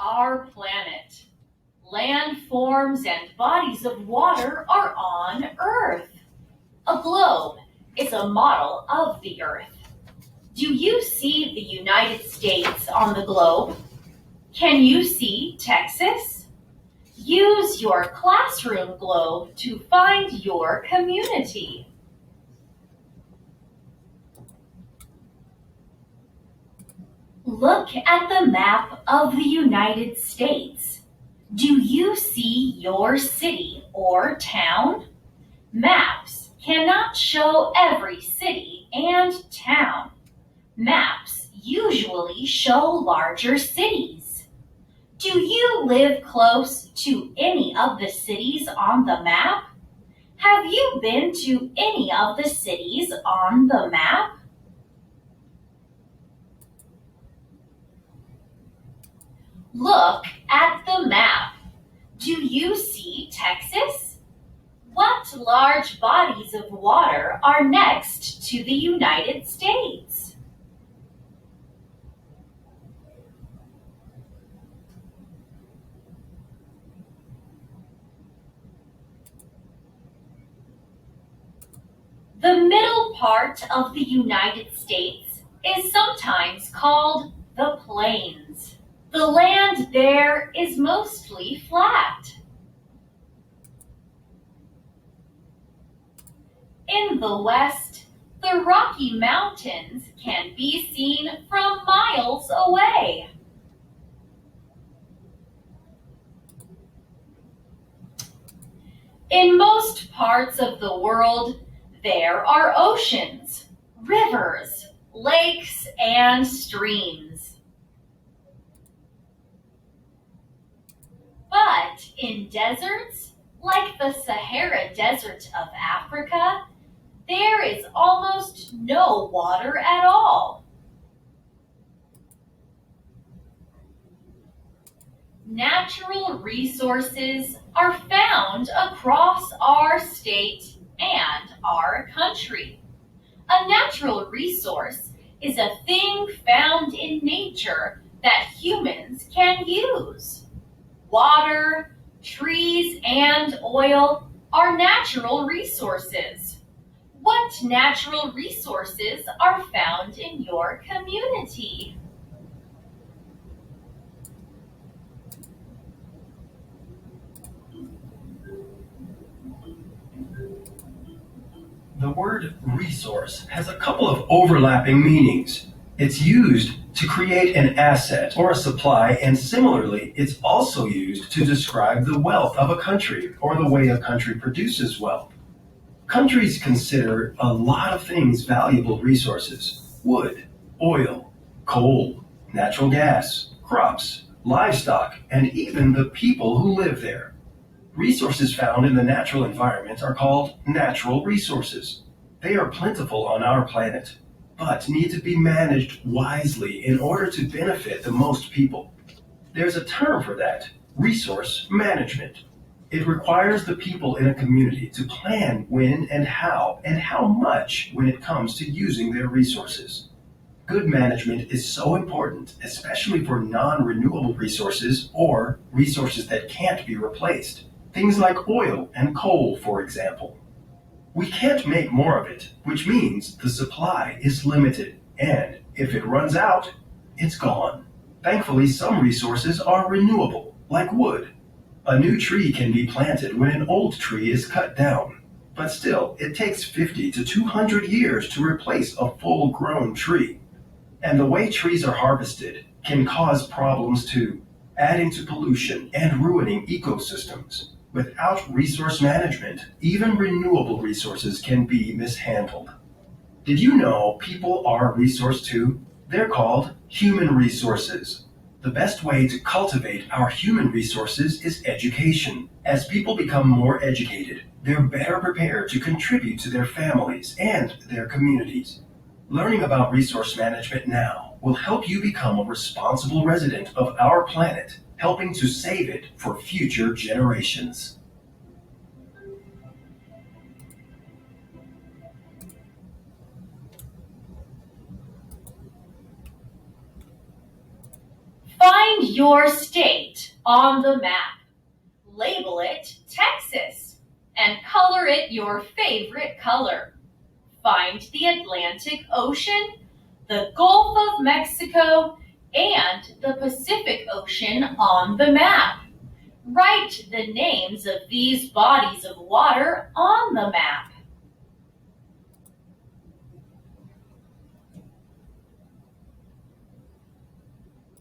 our planet. Landforms and bodies of water are on Earth. A globe is a model of the Earth. Do you see the United States on the globe? Can you see Texas? Use your classroom globe to find your community. Look at the map of the United States. Do you see your city or town? Maps cannot show every city and town. Maps usually show larger cities. Do you live close to any of the cities on the map? Have you been to any of the cities on the map? Look at the map. Do you see Texas? What large bodies of water are next to the United States? The middle part of the United States is sometimes called the plains. The land there is mostly flat. In the west, the Rocky Mountains can be seen from miles away. In most parts of the world, there are oceans, rivers, lakes, and streams. But in deserts, like the Sahara Desert of Africa, there is almost no water at all. Natural resources are found across our state and our country. A natural resource is a thing found in nature that humans can use. Water, trees, and oil are natural resources. What natural resources are found in your community? The word resource has a couple of overlapping meanings. It's used to create an asset or a supply, and similarly, it's also used to describe the wealth of a country or the way a country produces wealth. Countries consider a lot of things valuable resources: wood, oil, coal, natural gas, crops, livestock, and even the people who live there. Resources found in the natural environment are called natural resources. They are plentiful on our planet, but need to be managed wisely in order to benefit the most people. There's a term for that: resource management. It requires the people in a community to plan when and how much when it comes to using their resources. Good management is so important, especially for non-renewable resources or resources that can't be replaced. Things like oil and coal, for example. We can't make more of it, which means the supply is limited, and if it runs out, it's gone. Thankfully, some resources are renewable, like wood. A new tree can be planted when an old tree is cut down, but still, it takes 50 to 200 years to replace a full-grown tree. And the way trees are harvested can cause problems too, adding to pollution and ruining ecosystems. Without resource management, even renewable resources can be mishandled. Did you know people are a resource too? They're called human resources. The best way to cultivate our human resources is education. As people become more educated, they're better prepared to contribute to their families and their communities. Learning about resource management now will help you become a responsible resident of our planet, helping to save it for future generations. Find your state on the map. Label it Texas and color it your favorite color. Find the Atlantic Ocean, the Gulf of Mexico, and the Pacific Ocean on the map. Write the names of these bodies of water on the map.